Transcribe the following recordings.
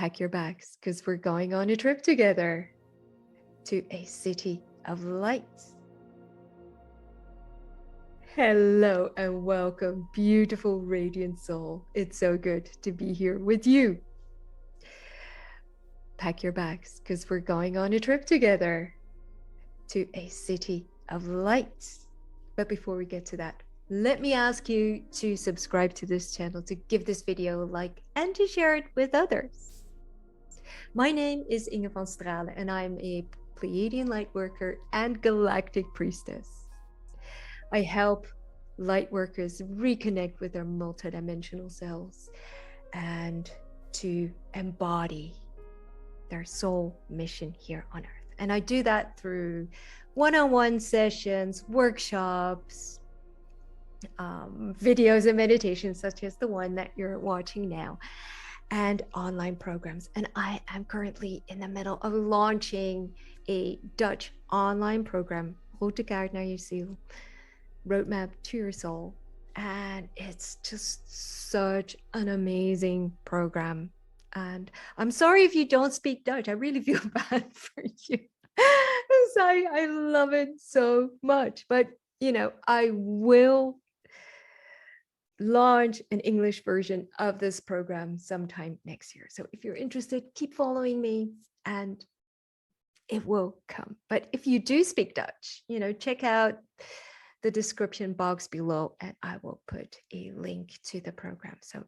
Pack your bags because we're going on a trip together to a city of lights. Hello and welcome, beautiful, radiant soul. It's so good to be here with you. Pack your bags because we're going on a trip together to a city of lights. But before we get to that, let me ask you to subscribe to this channel, to give this video a like, and to share it with others. My name is Inge van Stralen, and I'm a Pleiadian Lightworker and Galactic Priestess. I help Lightworkers reconnect with their multidimensional selves and to embody their soul mission here on Earth. And I do that through one-on-one sessions, workshops, videos and meditations such as the one that you're watching now, and online programs. And I am currently in the middle of launching a Dutch online program, Routekaart naar Ziel, Roadmap to Your Soul. And it's just such an amazing program. And I'm sorry if you don't speak Dutch. I really feel bad for you. I love it so much. But, you know, I will launch an English version of this program sometime next year. So if you're interested, keep following me and it will come. But if you do speak Dutch, you know, check out the description box below and I will put a link to the program so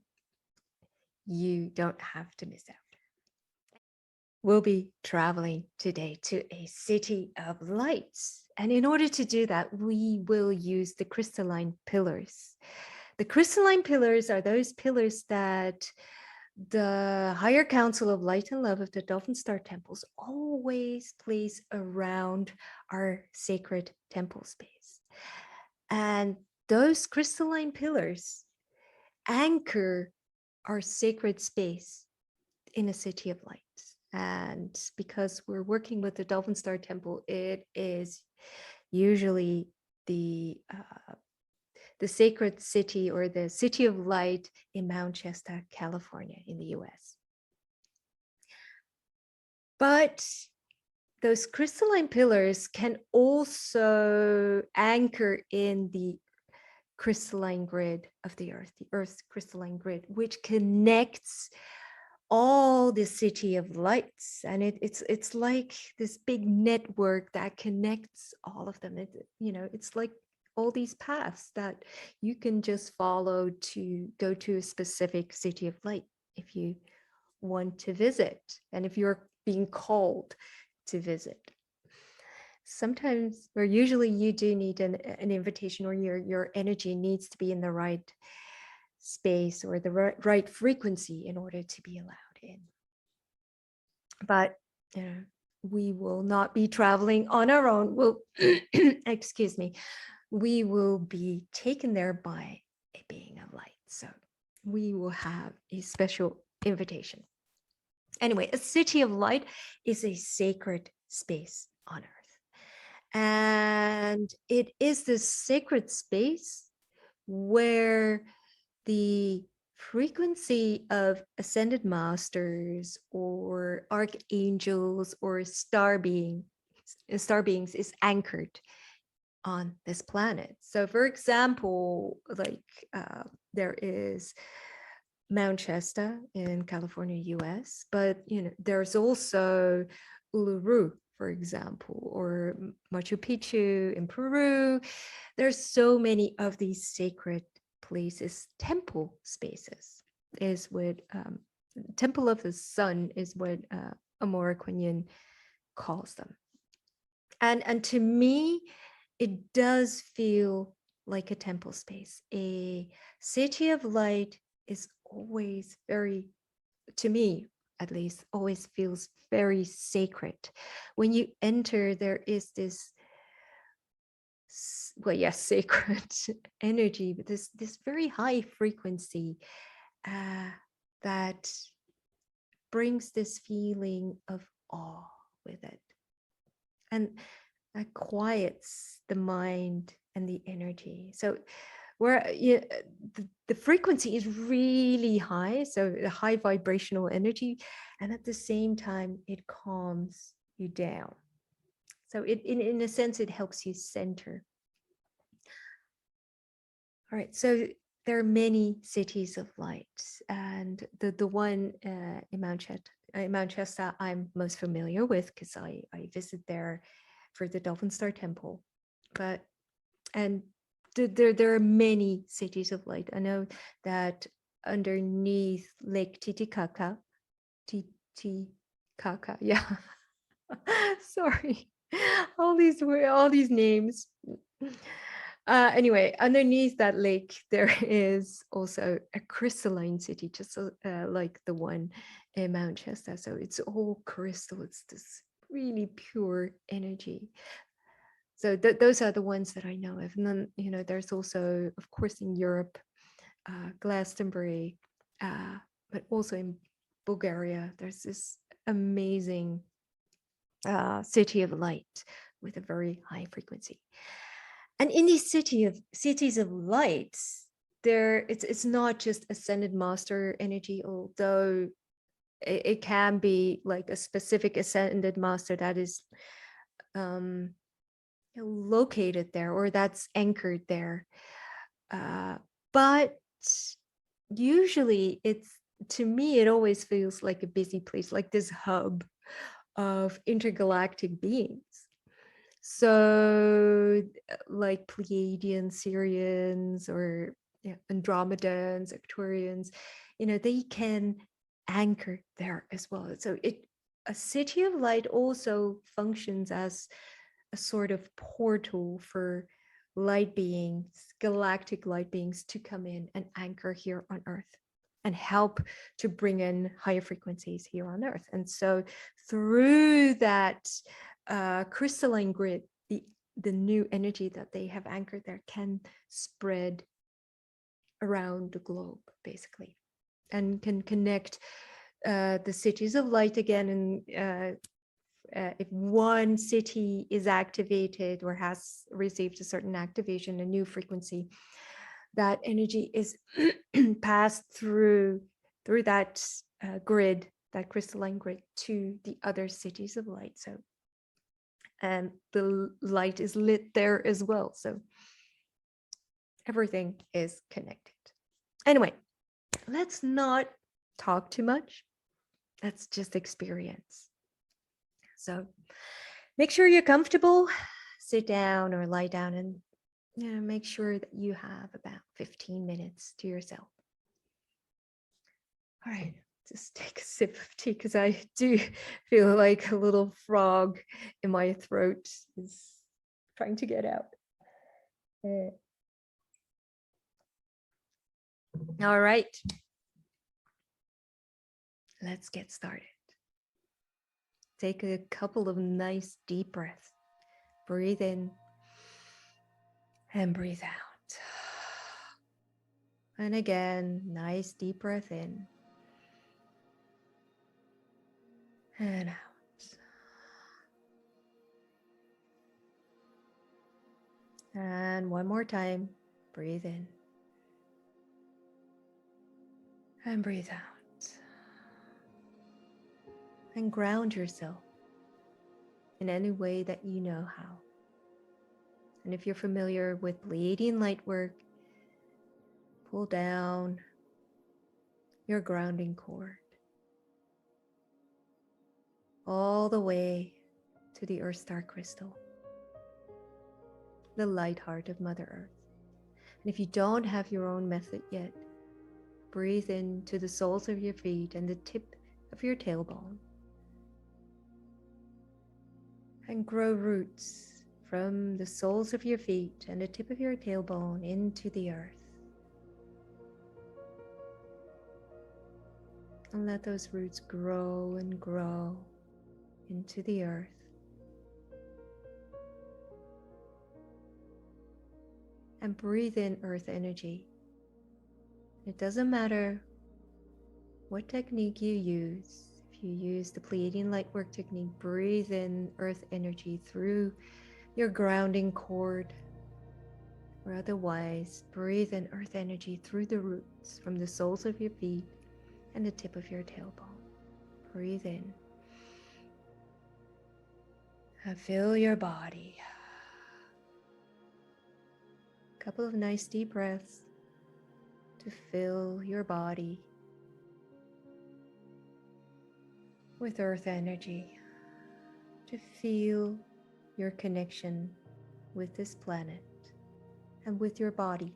you don't have to miss out. We'll be traveling today to a city of lights. And in order to do that, we will use the crystalline pillars. The crystalline pillars are those pillars that the higher council of light and love of the Dolphin Star temples always place around our sacred temple space. And those crystalline pillars anchor our sacred space in a city of light. And because we're working with the Dolphin Star Temple, it is usually the sacred city or the city of light in Mount Shasta, California, in the US. But those crystalline pillars can also anchor in the crystalline grid of the Earth's crystalline grid, which connects all the city of lights. And it's like this big network that connects all of them. It's like all these paths that you can just follow to go to a specific city of light if you want to visit and if you're being called to visit. Sometimes, or usually, you do need an invitation, or your energy needs to be in the right space or the right frequency in order to be allowed in. But we will not be traveling on our own. We'll excuse me. We will be taken there by a being of light. So we will have a special invitation. Anyway, a city of light is a sacred space on Earth. And it is this sacred space where the frequency of ascended masters or archangels or starbeings is anchored on this planet. So for example, like there is Mount Shasta in California, US, but there's also Uluru, for example, or Machu Picchu in Peru. There's so many of these sacred places. Temple spaces is what Temple of the Sun is what Amora Quinion calls them. And to me, it does feel like a temple space. A city of light is always very, to me at least, always feels very sacred. When you enter, there is this, well, yes, sacred energy, but this very high frequency that brings this feeling of awe with it. And that quiets the mind and the energy. So where the frequency is really high, so a high vibrational energy, and at the same time it calms you down. So in a sense, it helps you center. All right, so there are many cities of light, and the one in Mount Shasta I'm most familiar with, because I visit there for the Dolphin Star Temple. But and there are many cities of light. I know that underneath Lake Titicaca, Titicaca, yeah. Sorry, all these names. Anyway, underneath that lake, there is also a crystalline city, just like the one in Mount Shasta. So it's all crystal. It's this really pure energy. So those are the ones that I know of. And then, there's also, of course, in Europe, Glastonbury, but also in Bulgaria, there's this amazing city of light with a very high frequency. And in these cities of light, it's not just ascended master energy, although it can be like a specific ascended master that is located there, or that's anchored there. But usually to me, it always feels like a busy place, like this hub of intergalactic beings. So like Pleiadian Syrians, or Andromedans, Arcturians, they can anchor there as well. So a city of light also functions as a sort of portal for light beings, galactic light beings, to come in and anchor here on Earth and help to bring in higher frequencies here on Earth. And so through that crystalline grid, the new energy that they have anchored there can spread around the globe, basically, and can connect the cities of light again. And if one city is activated or has received a certain activation, a new frequency, that energy is passed through that grid, that crystalline grid, to the other cities of light. So, and the light is lit there as well. So everything is connected. Anyway, let's not talk too much. Let's just experience. So make sure you're comfortable, sit down or lie down, and make sure that you have about 15 minutes to yourself. All right, just take a sip of tea, because I do feel like a little frog in my throat is trying to get out. All right, let's get started. Take a couple of nice deep breaths. Breathe in and breathe out. And again, nice deep breath in and out. And one more time, breathe in and breathe out. And ground yourself in any way that you know how. And if you're familiar with Pleiadian Lightwork, pull down your grounding cord all the way to the Earth Star Crystal, the light heart of Mother Earth. And if you don't have your own method yet, breathe into the soles of your feet and the tip of your tailbone, and grow roots from the soles of your feet and the tip of your tailbone into the earth. And let those roots grow and grow into the earth. And breathe in earth energy. It doesn't matter what technique you use. If you use the Pleiadian Lightwork technique, breathe in earth energy through your grounding cord or otherwise, breathe in earth energy through the roots from the soles of your feet and the tip of your tailbone. Breathe in and fill your body. A couple of nice deep breaths to fill your body with earth energy, to feel your connection with this planet and with your body.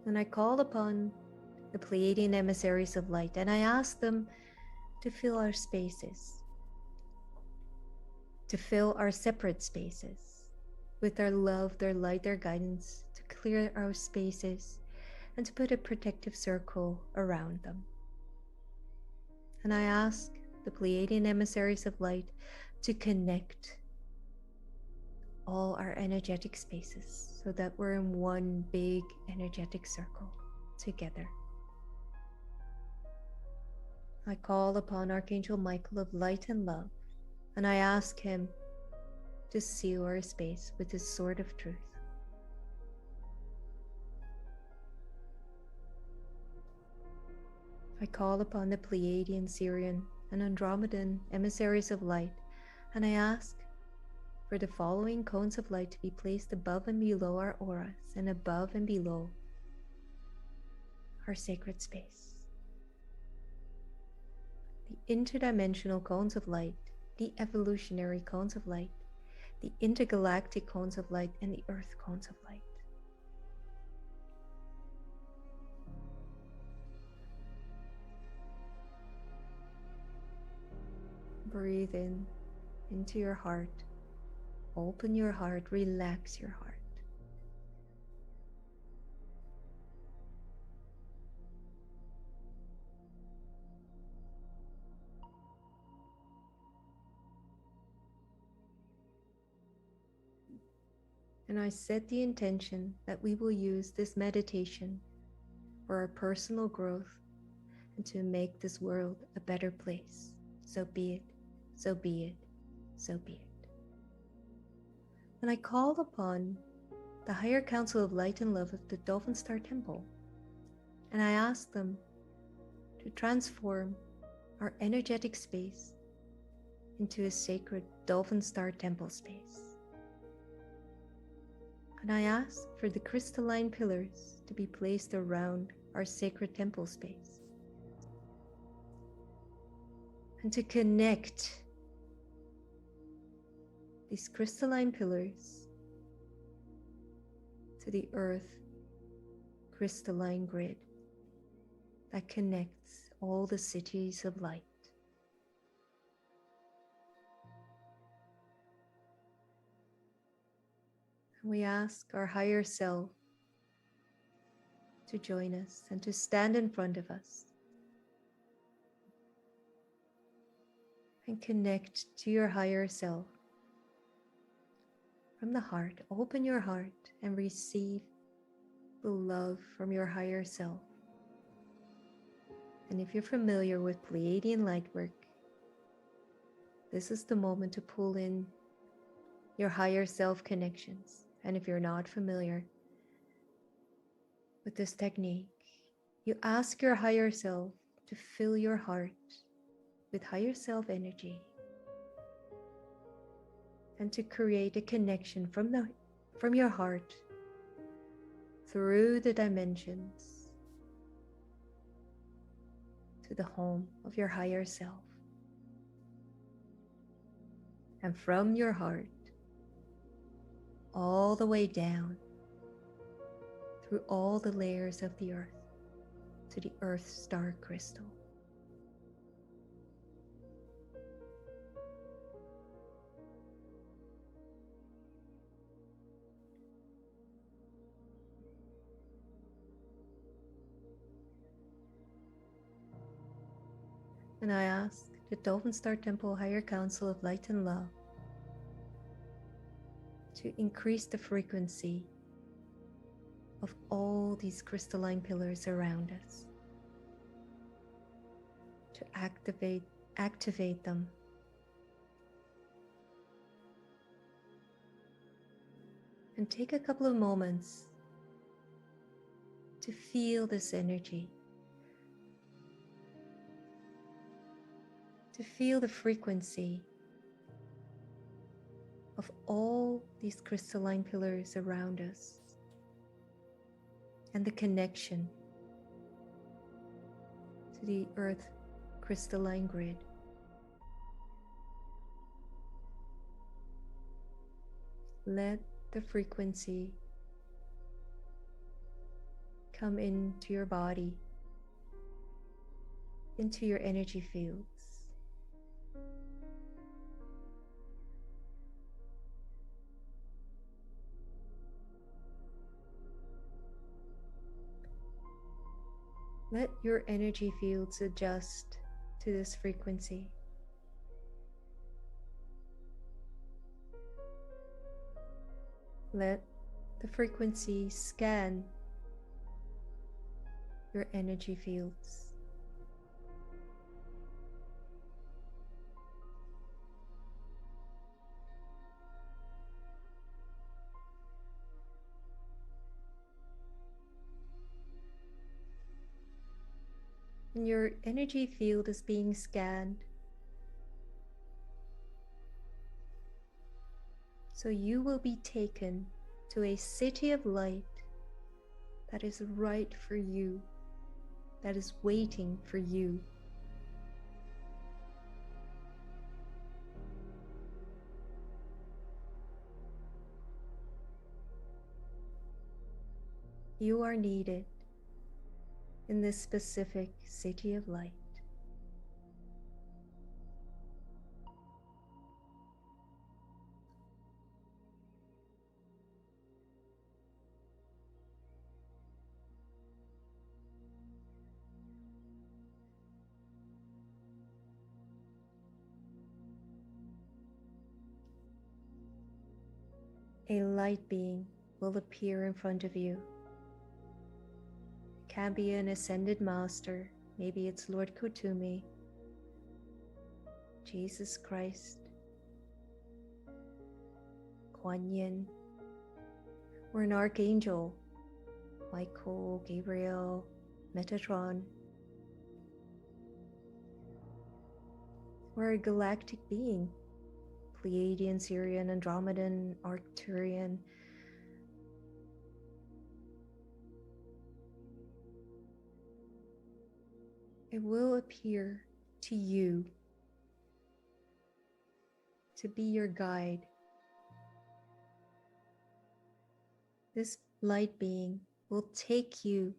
And I call upon the Pleiadian emissaries of light, and I ask them to fill our spaces, to fill our separate spaces with their love, their light, their guidance, to clear our spaces and to put a protective circle around them. And I ask the Pleiadian emissaries of light to connect all our energetic spaces so that we're in one big energetic circle together. I call upon Archangel Michael of light and love, and I ask him to seal our space with his sword of truth. I call upon the Pleiadian, Sirian, and Andromedan emissaries of light, and I ask for the following cones of light to be placed above and below our auras and above and below our sacred space. The interdimensional cones of light, the evolutionary cones of light, the intergalactic cones of light, and the earth cones of light. Breathe in into your heart. Open your heart, relax your heart. And I set the intention that we will use this meditation for our personal growth and to make this world a better place. So be it, so be it, so be it. And I call upon the higher council of light and love of the Dolphin Star Temple, and I ask them to transform our energetic space into a sacred Dolphin Star Temple space. And I ask for the crystalline pillars to be placed around our sacred temple space, and to connect these crystalline pillars to the earth crystalline grid that connects all the cities of light. We ask our higher self to join us and to stand in front of us and connect to your higher self from the heart. Open your heart and receive the love from your higher self. And if you're familiar with Pleiadian Lightwork, this is the moment to pull in your higher self connections. And if you're not familiar with this technique, you ask your higher self to fill your heart with higher self energy and to create a connection from your heart through the dimensions to the home of your higher self. And from your heart all the way down through all the layers of the earth to the earth star crystal. And I ask the Dolphin Star Temple Higher Council of Light and Love to increase the frequency of all these crystalline pillars around us, to activate them And take a couple of moments to feel this energy, to feel the frequency of all these crystalline pillars around us and the connection to the earth crystalline grid. Let the frequency come into your body, into your energy fields. Let your energy fields adjust to this frequency. Let the frequency scan your energy fields. And your energy field is being scanned. So you will be taken to a city of light that is right for you, that is waiting for you. You are needed in this specific city of light. A light being will appear in front of you. It can be an ascended master, maybe it's Lord Kutumi, Jesus Christ, Kuan Yin, or an archangel, Michael, Gabriel, Metatron, or a galactic being, Pleiadian, Sirian, Andromedan, Arcturian. It will appear to you to be your guide. This light being will take you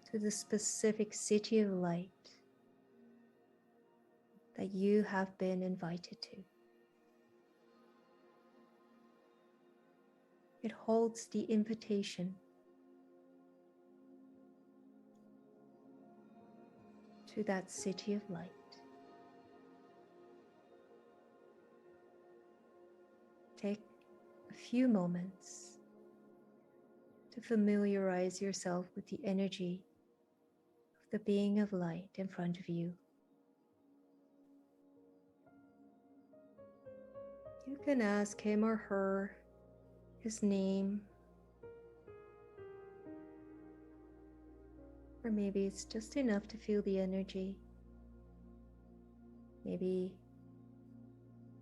to the specific city of light that you have been invited to. It holds the invitation to that city of light. Take a few moments to familiarize yourself with the energy of the being of light in front of you. You can ask him or her his name, or maybe it's just enough to feel the energy. Maybe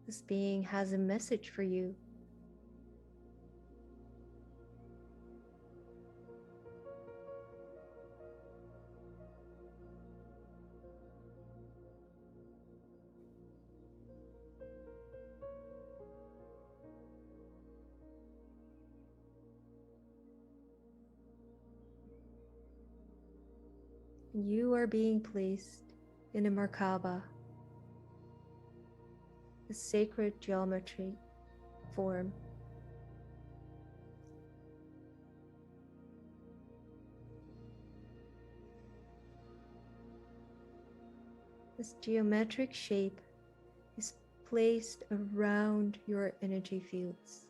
this being has a message for you. You are being placed in a Merkaba, a sacred geometry form. This geometric shape is placed around your energy fields.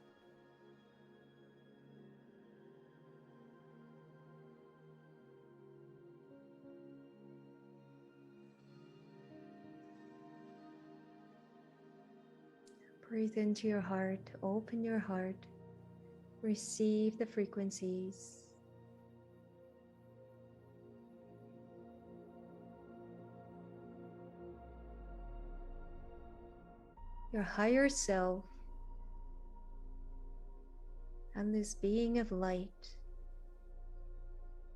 Breathe into your heart, open your heart, Receive the frequencies. Your higher self and this being of light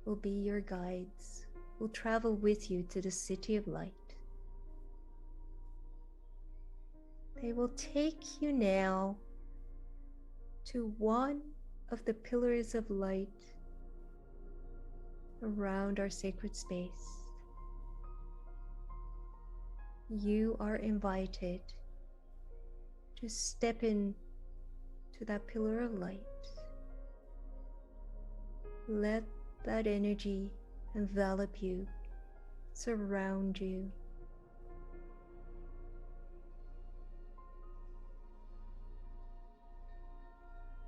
will be your guides, will travel with you to the city of light. They will take you now to one of the pillars of light around our sacred space. You are invited to step in to that pillar of light. Let that energy envelop you, surround you.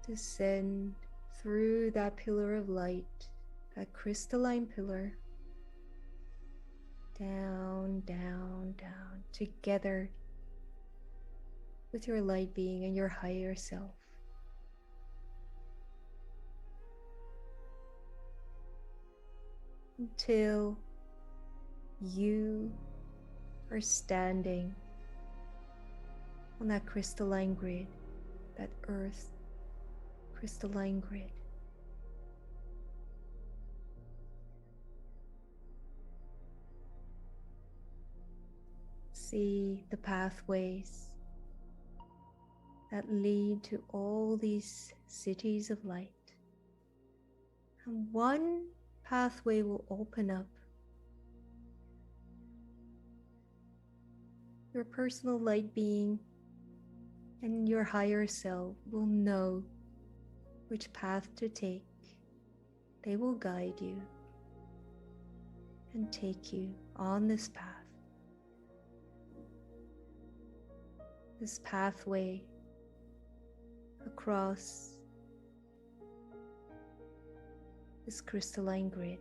Descend through that pillar of light, that crystalline pillar, down, down, down, together with your light being and your higher self. Until you are standing on that crystalline grid, that earth crystalline grid. See the pathways that lead to all these cities of light. And one pathway will open up. Your personal light being and your higher self will know which path to take. They will guide you and take you on this path. This pathway across this crystalline grid.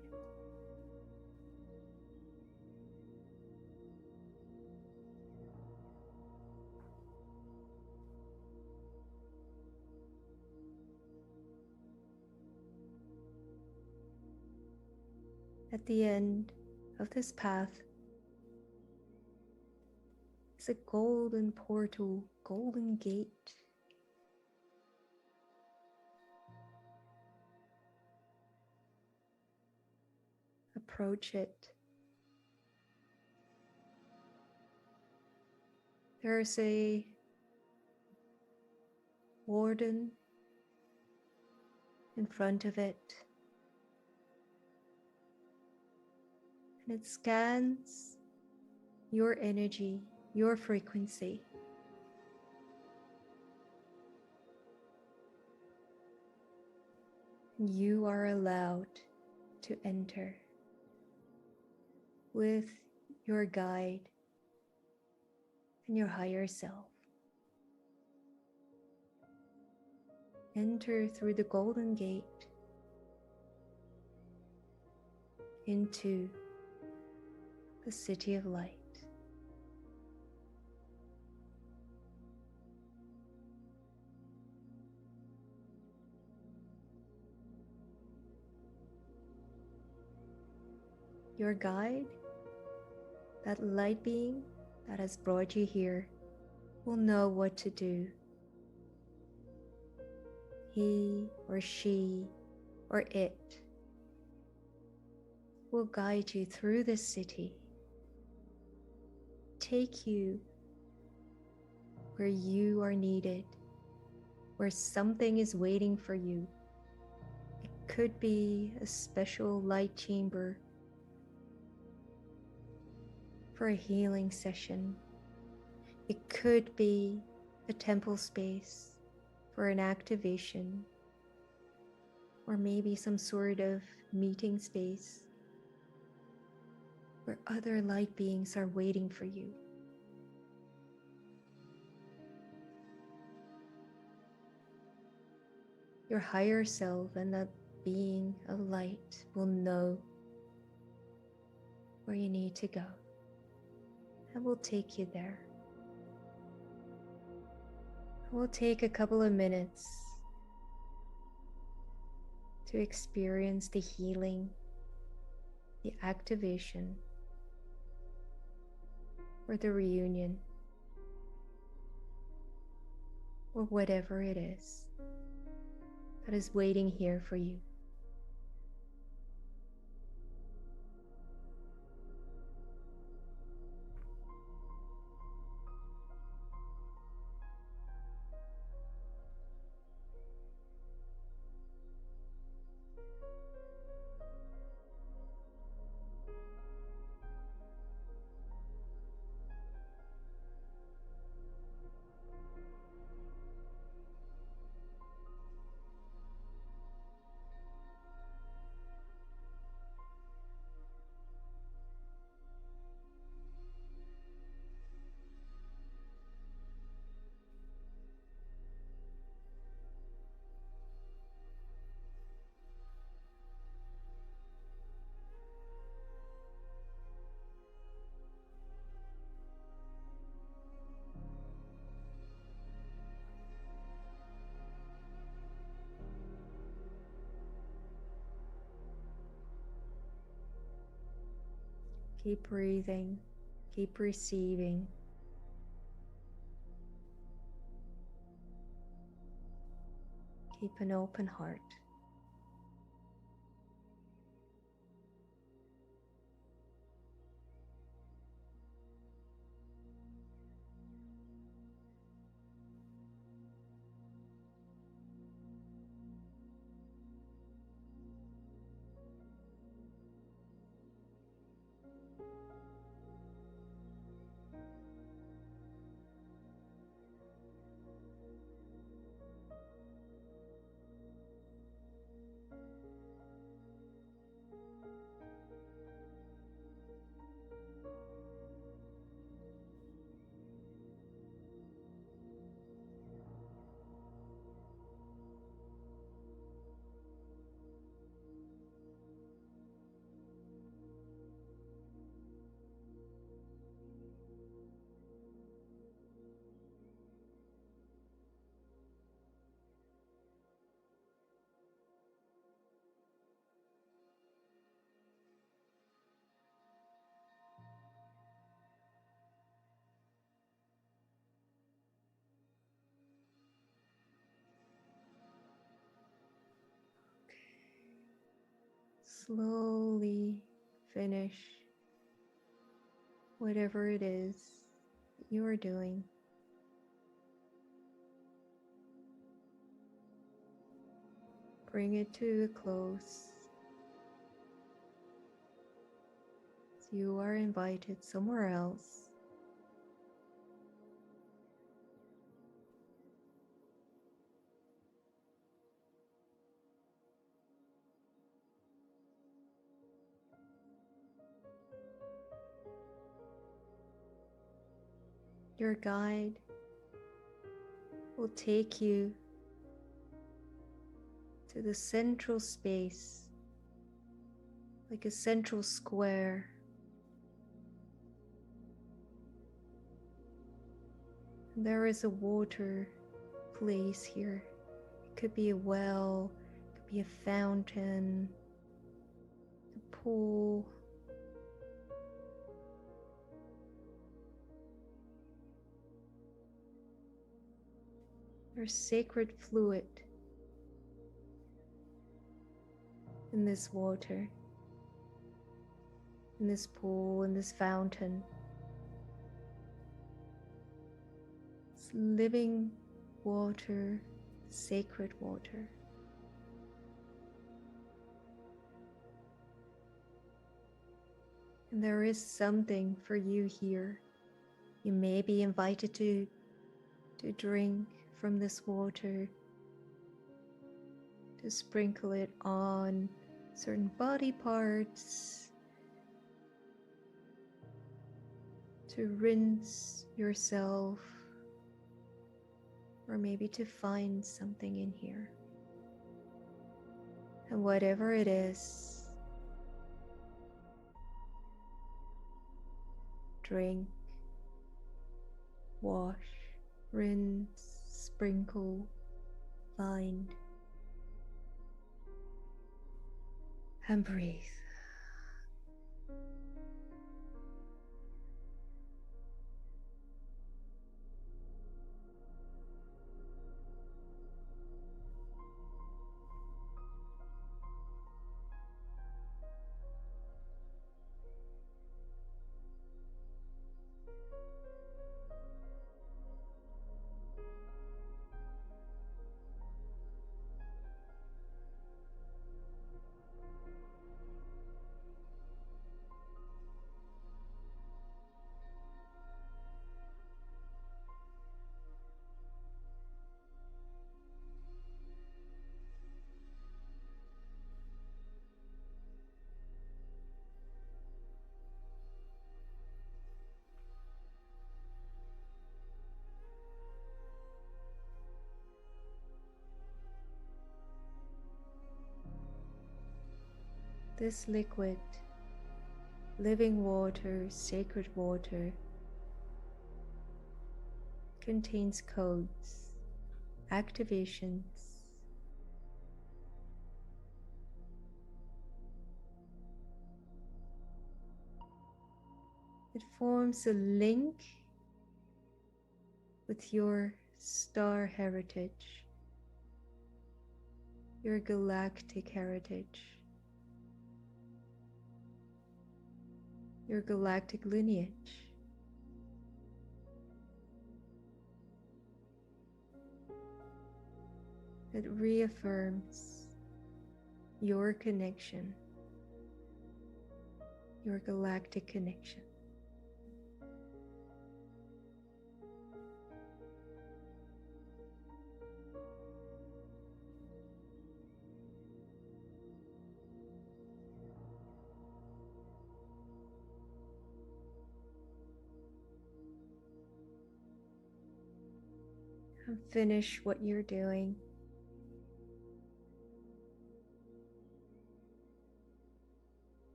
At the end of this path is a golden portal, golden gate. Approach it. There's a warden in front of it. And it scans your energy, your frequency. And you are allowed to enter with your guide and your higher self. Enter through the golden gate into the city of light. Your guide, that light being that has brought you here, will know what to do. He or she or it will guide you through this city, take you where you are needed, where something is waiting for you. It could be a special light chamber for a healing session. It could be a temple space for an activation, or maybe some sort of meeting space where other light beings are waiting for you. Your higher self and that being of light will know where you need to go and will take you there. We'll take a couple of minutes to experience the healing, the activation, or the reunion, or whatever it is that is waiting here for you. Keep breathing, keep receiving. Keep an open heart. Slowly finish whatever it is that you are doing. Bring it to a close. You are invited somewhere else. Your guide will take you to the central space, like a central square. And there is a water place here. It could be a well, it could be a fountain, a pool. There's sacred fluid in this water, in this pool, in this fountain. It's living water, sacred water. And there is something for you here. You may be invited to drink from this water, to sprinkle it on certain body parts, to rinse yourself, or maybe to find something in here. And whatever it is, drink, wash, rinse, sprinkle, find. And breathe. This liquid, living water, sacred water, contains codes, activations, it forms a link with your star heritage, your galactic heritage, your galactic lineage. It reaffirms your connection, your galactic connection. And finish what you're doing.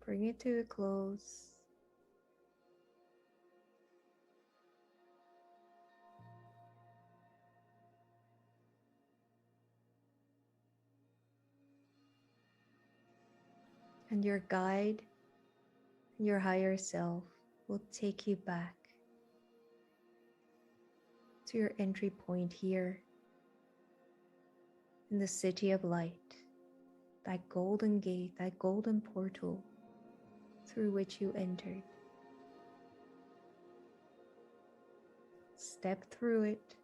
Bring it to a close. And your guide, your higher self, will take you back to your entry point here in the city of light, that golden gate, that golden portal through which you entered. Step through it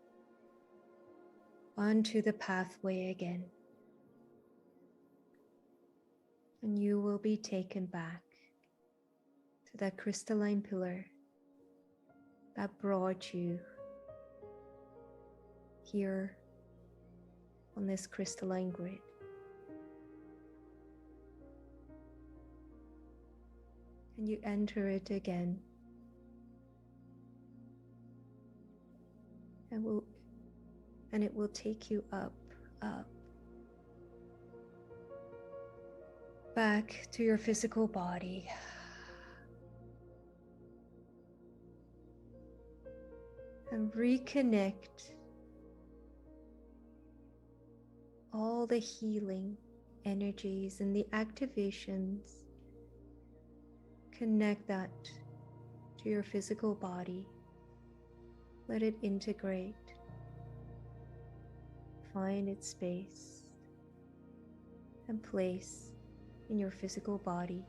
onto the pathway again, and you will be taken back to that crystalline pillar that brought you here on this crystalline grid. And you enter it again, and it will take you up, back to your physical body. And reconnect all the healing energies and the activations. Connect that to your physical body. Let it integrate. Find its space and place in your physical body.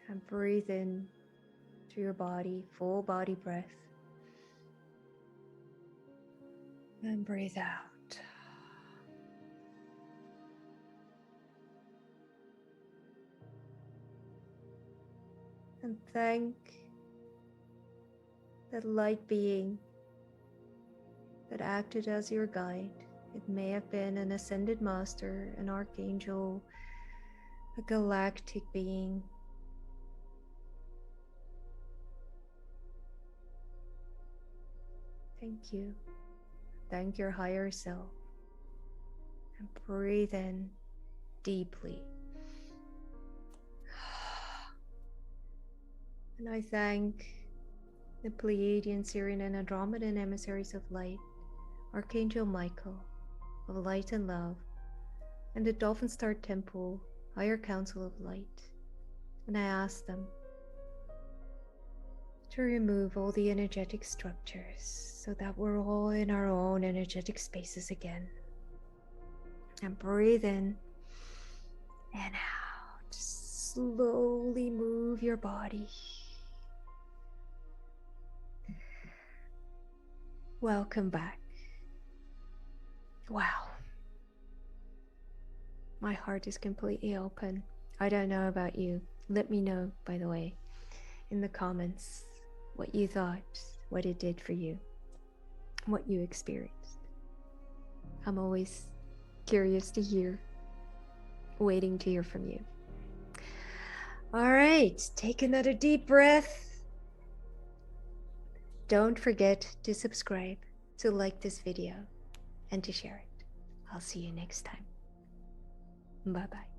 And breathe in to your body, full body breath. And breathe out. And thank that light being that acted as your guide. It may have been an ascended master, an archangel, a galactic being. Thank you. Thank your higher self. And breathe in deeply. And I thank the Pleiadian, Syrian, and Andromedan emissaries of light, Archangel Michael of light and love, and the Dolphin Star Temple, Higher Council of Light. And I ask them to remove all the energetic structures so that we're all in our own energetic spaces again. And breathe in and out. Slowly move your body. Welcome back. Wow. My heart is completely open. I don't know about you. Let me know, by the way, in the comments what you thought, what it did for you, what you experienced. I'm always curious to hear, waiting to hear from you. All right, take another deep breath. Don't forget to subscribe, to like this video, and to share it. I'll see you next time. Bye-bye.